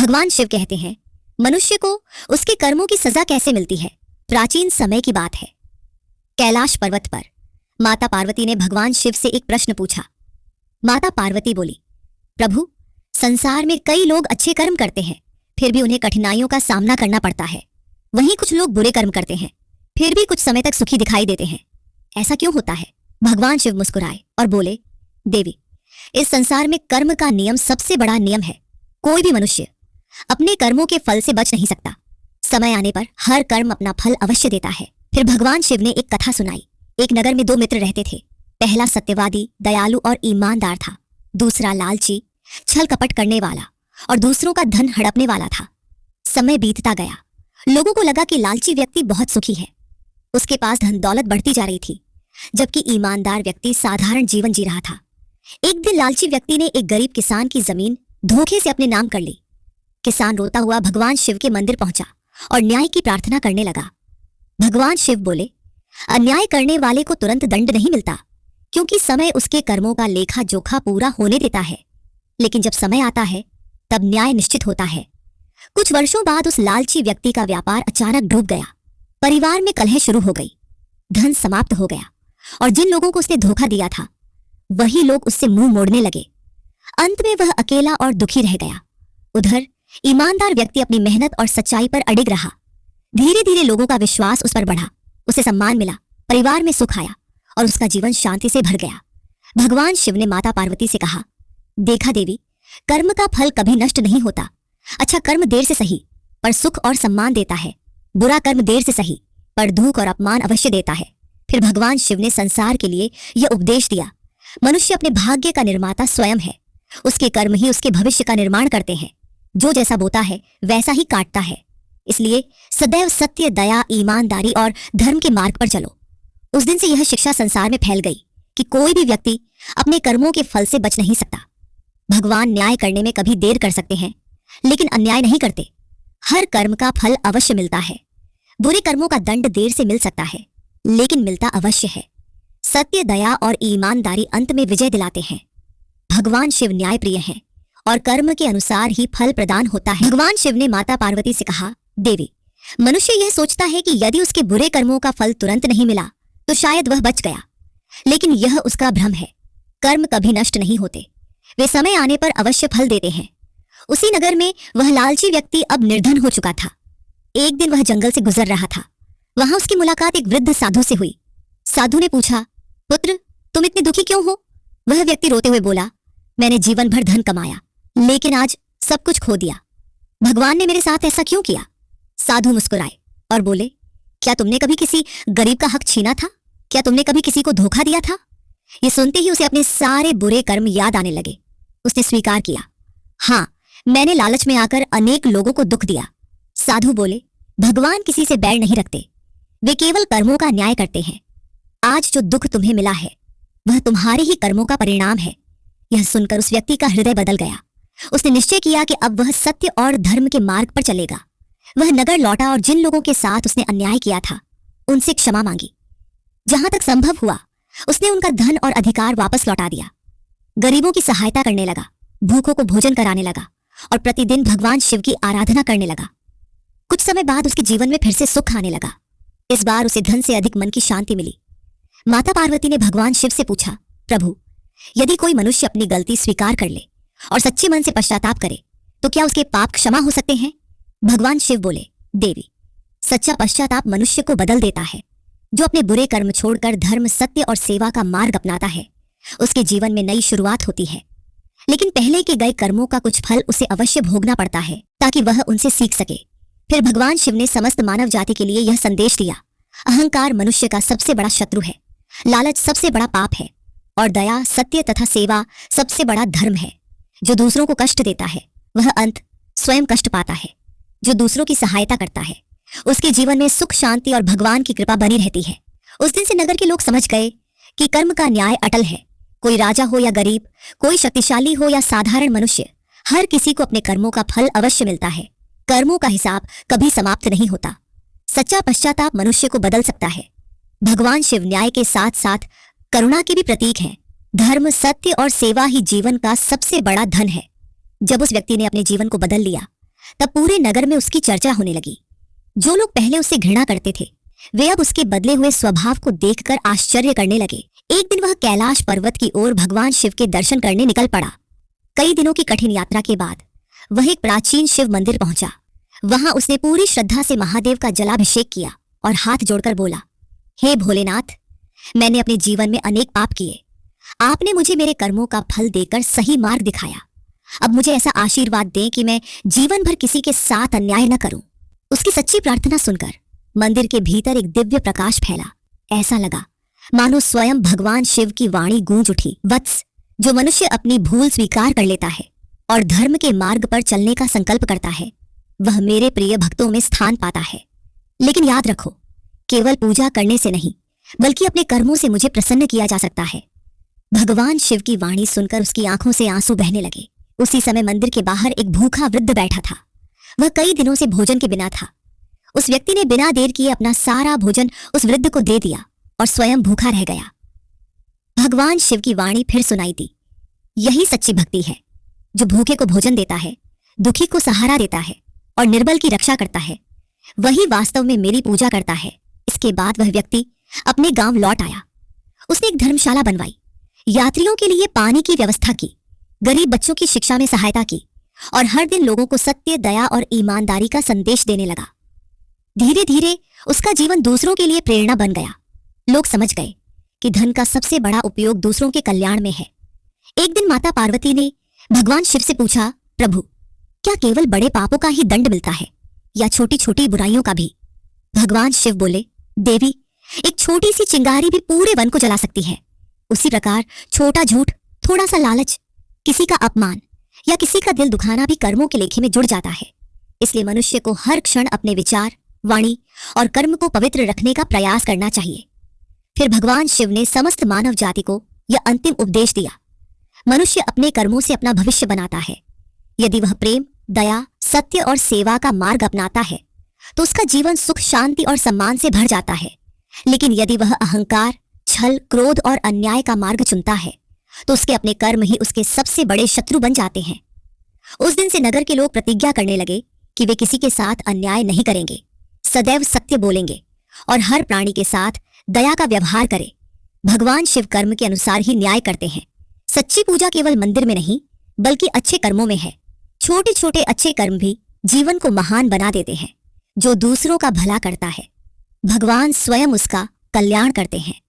भगवान शिव कहते हैं, मनुष्य को उसके कर्मों की सजा कैसे मिलती है। प्राचीन समय की बात है। कैलाश पर्वत पर माता पार्वती ने भगवान शिव से एक प्रश्न पूछा। माता पार्वती बोली, प्रभु, संसार में कई लोग अच्छे कर्म करते हैं, फिर भी उन्हें कठिनाइयों का सामना करना पड़ता है। वहीं कुछ लोग बुरे कर्म करते हैं, फिर भी कुछ समय तक सुखी दिखाई देते हैं। ऐसा क्यों होता है? भगवान शिव मुस्कुराए और बोले, देवी, इस संसार में कर्म का नियम सबसे बड़ा नियम है। कोई भी मनुष्य अपने कर्मों के फल से बच नहीं सकता। समय आने पर हर कर्म अपना फल अवश्य देता है। फिर भगवान शिव ने एक कथा सुनाई। एक नगर में दो मित्र रहते थे। पहला सत्यवादी, दयालु और ईमानदार था। दूसरा लालची, छल कपट करने वाला और दूसरों का धन हड़पने वाला था। समय बीतता गया। लोगों को लगा कि लालची व्यक्ति बहुत सुखी है, उसके पास धन दौलत बढ़ती जा रही थी, जबकि ईमानदार व्यक्ति साधारण जीवन जी रहा था। एक दिन लालची व्यक्ति ने एक गरीब किसान की जमीन धोखे से अपने नाम कर ली। किसान रोता हुआ भगवान शिव के मंदिर पहुंचा और न्याय की प्रार्थना करने लगा। भगवान शिव बोले, अन्याय करने वाले को तुरंत दंड नहीं मिलता, क्योंकि समय उसके कर्मों का लेखा जोखा पूरा होने देता है। लेकिन जब समय आता है तब न्याय निश्चित होता है। कुछ वर्षों बाद उस लालची व्यक्ति का व्यापार अचानक डूब गया। परिवार में कलह शुरू हो गई, धन समाप्त हो गया और जिन लोगों को उसने धोखा दिया था वही लोग उससे मुंह मोड़ने लगे। अंत में वह अकेला और दुखी रह गया। उधर ईमानदार व्यक्ति अपनी मेहनत और सच्चाई पर अडिग रहा। धीरे धीरे लोगों का विश्वास उस पर बढ़ा, उसे सम्मान मिला, परिवार में सुख आया और उसका जीवन शांति से भर गया। भगवान शिव ने माता पार्वती से कहा, देखा देवी, कर्म का फल कभी नष्ट नहीं होता। अच्छा कर्म देर से सही पर सुख और सम्मान देता है। बुरा कर्म देर से सही पर दुख और अपमान अवश्य देता है। फिर भगवान शिव ने संसार के लिए यह उपदेश दिया, मनुष्य अपने भाग्य का निर्माता स्वयं है। उसके कर्म ही उसके भविष्य का निर्माण करते हैं। जो जैसा बोता है वैसा ही काटता है। इसलिए सदैव सत्य, दया, ईमानदारी और धर्म के मार्ग पर चलो। उस दिन से यह शिक्षा संसार में फैल गई कि कोई भी व्यक्ति अपने कर्मों के फल से बच नहीं सकता। भगवान न्याय करने में कभी देर कर सकते हैं, लेकिन अन्याय नहीं करते। हर कर्म का फल अवश्य मिलता है। बुरे कर्मों का दंड देर से मिल सकता है, लेकिन मिलता अवश्य है। सत्य, दया और ईमानदारी अंत में विजय दिलाते हैं। भगवान शिव न्याय प्रिय हैं और कर्म के अनुसार ही फल प्रदान होता है। भगवान शिव ने माता पार्वती से कहा, देवी, मनुष्य यह सोचता है कि यदि उसके बुरे कर्मों का फल तुरंत नहीं मिला तो शायद वह बच गया, लेकिन यह उसका भ्रम है। कर्म कभी नष्ट नहीं होते, वे समय आने पर अवश्य फल देते हैं। उसी नगर में वह लालची व्यक्ति अब निर्धन हो चुका था। एक दिन वह जंगल से गुजर रहा था। वहां उसकी मुलाकात एक वृद्ध साधु से हुई। साधु ने पूछा, पुत्र, तुम इतने दुखी क्यों हो? वह व्यक्ति रोते हुए बोला, मैंने जीवन भर धन कमाया, लेकिन आज सब कुछ खो दिया। भगवान ने मेरे साथ ऐसा क्यों किया? साधु मुस्कुराए और बोले, क्या तुमने कभी किसी गरीब का हक छीना था? क्या तुमने कभी किसी को धोखा दिया था? ये सुनते ही उसे अपने सारे बुरे कर्म याद आने लगे। उसने स्वीकार किया, हाँ, मैंने लालच में आकर अनेक लोगों को दुख दिया। साधु बोले, भगवान किसी से बैर नहीं रखते, वे केवल कर्मों का न्याय करते हैं। आज जो दुख तुम्हें मिला है वह तुम्हारे ही कर्मों का परिणाम है। यह सुनकर उस व्यक्ति का हृदय बदल गया। उसने निश्चय किया कि अब वह सत्य और धर्म के मार्ग पर चलेगा। वह नगर लौटा और जिन लोगों के साथ उसने अन्याय किया था उनसे क्षमा मांगी। जहां तक संभव हुआ उसने उनका धन और अधिकार वापस लौटा दिया। गरीबों की सहायता करने लगा, भूखों को भोजन कराने लगा और प्रतिदिन भगवान शिव की आराधना करने लगा। कुछ समय बाद उसके जीवन में फिर से सुख आने लगा। इस बार उसे धन से अधिक मन की शांति मिली। माता पार्वती ने भगवान शिव से पूछा, प्रभु, यदि कोई मनुष्य अपनी गलती स्वीकार कर ले और सच्चे मन से पश्चाताप करे तो क्या उसके पाप क्षमा हो सकते हैं? भगवान शिव बोले, देवी, सच्चा पश्चाताप मनुष्य को बदल देता है। जो अपने बुरे कर्म छोड़कर धर्म, सत्य और सेवा का मार्ग अपनाता है उसके जीवन में नई शुरुआत होती है। लेकिन पहले के गए कर्मों का कुछ फल उसे अवश्य भोगना पड़ता है ताकि वह उनसे सीख सके। फिर भगवान शिव ने समस्त मानव जाति के लिए यह संदेश दिया, अहंकार मनुष्य का सबसे बड़ा शत्रु है, लालच सबसे बड़ा पाप है और दया, सत्य तथा सेवा सबसे बड़ा धर्म है। जो दूसरों को कष्ट देता है वह अंत स्वयं कष्ट पाता है। जो दूसरों की सहायता करता है उसके जीवन में सुख, शांति और भगवान की कृपा बनी रहती है। उस दिन से नगर के लोग समझ गए कि कर्म का न्याय अटल है। कोई राजा हो या गरीब, कोई शक्तिशाली हो या साधारण मनुष्य, हर किसी को अपने कर्मों का फल अवश्य मिलता है। कर्मों का हिसाब कभी समाप्त नहीं होता। सच्चा पश्चाताप मनुष्य को बदल सकता है। भगवान शिव न्याय के साथ साथ करुणा के भी प्रतीक हैं। धर्म, सत्य और सेवा ही जीवन का सबसे बड़ा धन है। जब उस व्यक्ति ने अपने जीवन को बदल लिया तब पूरे नगर में उसकी चर्चा होने लगी। जो लोग पहले उससे घृणा करते थे वे अब उसके बदले हुए स्वभाव को देखकर आश्चर्य करने लगे। एक दिन वह कैलाश पर्वत की ओर भगवान शिव के दर्शन करने निकल पड़ा। कई दिनों की कठिन यात्रा के बाद वह एक प्राचीन शिव मंदिर पहुंचा। वहां उसने पूरी श्रद्धा से महादेव का जलाभिषेक किया और हाथ जोड़कर बोला, हे भोलेनाथ, मैंने अपने जीवन में अनेक पाप किए। आपने मुझे मेरे कर्मों का फल देकर सही मार्ग दिखाया। अब मुझे ऐसा आशीर्वाद दें कि मैं जीवन भर किसी के साथ अन्याय न करूं। उसकी सच्ची प्रार्थना सुनकर मंदिर के भीतर एक दिव्य प्रकाश फैला। ऐसा लगा मानो स्वयं भगवान शिव की वाणी गूंज उठी, वत्स, जो मनुष्य अपनी भूल स्वीकार कर लेता है और धर्म के मार्ग पर चलने का संकल्प करता है वह मेरे प्रिय भक्तों में स्थान पाता है। लेकिन याद रखो, केवल पूजा करने से नहीं बल्कि अपने कर्मों से मुझे प्रसन्न किया जा सकता है। भगवान शिव की वाणी सुनकर उसकी आंखों से आंसू बहने लगे। उसी समय मंदिर के बाहर एक भूखा वृद्ध बैठा था। वह कई दिनों से भोजन के बिना था। उस व्यक्ति ने बिना देर किए अपना सारा भोजन उस वृद्ध को दे दिया और स्वयं भूखा रह गया। भगवान शिव की वाणी फिर सुनाई दी, यही सच्ची भक्ति है जो भूखे को भोजन देता है, दुखी को सहारा देता है और निर्बल की रक्षा करता है, वही वास्तव में मेरी पूजा करता है। इसके बाद वह व्यक्ति अपने गांव लौट आया। उसने एक धर्मशाला बनवाई, यात्रियों के लिए पानी की व्यवस्था की, गरीब बच्चों की शिक्षा में सहायता की और हर दिन लोगों को सत्य, दया और ईमानदारी का संदेश देने लगा। धीरे धीरे उसका जीवन दूसरों के लिए प्रेरणा बन गया। लोग समझ गए कि धन का सबसे बड़ा उपयोग दूसरों के कल्याण में है। एक दिन माता पार्वती ने भगवान शिव से पूछा, प्रभु, क्या केवल बड़े पापों का ही दंड मिलता है या छोटी छोटी बुराइयों का भी? भगवान शिव बोले, देवी, एक छोटी सी चिंगारी भी पूरे वन को जला सकती है। उसी प्रकार छोटा झूठ, थोड़ा सा लालच, किसी का अपमान या किसी का दिल दुखाना भी कर्मों के लेखे में जुड़ जाता है। इसलिए मनुष्य को हर क्षण अपने विचार, वाणी और कर्म को पवित्र रखने का प्रयास करना चाहिए। फिर भगवान शिव ने समस्त मानव जाति को यह अंतिम उपदेश दिया, मनुष्य अपने कर्मों से अपना भविष्य बनाता है। यदि वह प्रेम, दया, सत्य और सेवा का मार्ग अपनाता है तो उसका जीवन सुख, शांति और सम्मान से भर जाता है। लेकिन यदि वह अहंकार, छल, क्रोध और अन्याय का मार्ग चुनता है तो उसके अपने कर्म ही उसके सबसे बड़े शत्रु बन जाते हैं। उस दिन से नगर के लोग प्रतिज्ञा करने लगे कि वे किसी के साथ अन्याय नहीं करेंगे, सदैव सत्य बोलेंगे और हर प्राणी के साथ दया का व्यवहार करें। भगवान शिव कर्म के अनुसार ही न्याय करते हैं। सच्ची पूजा केवल मंदिर में नहीं बल्कि अच्छे कर्मों में है। छोटे छोटे अच्छे कर्म भी जीवन को महान बना देते हैं। जो दूसरों का भला करता है भगवान स्वयं उसका कल्याण करते हैं।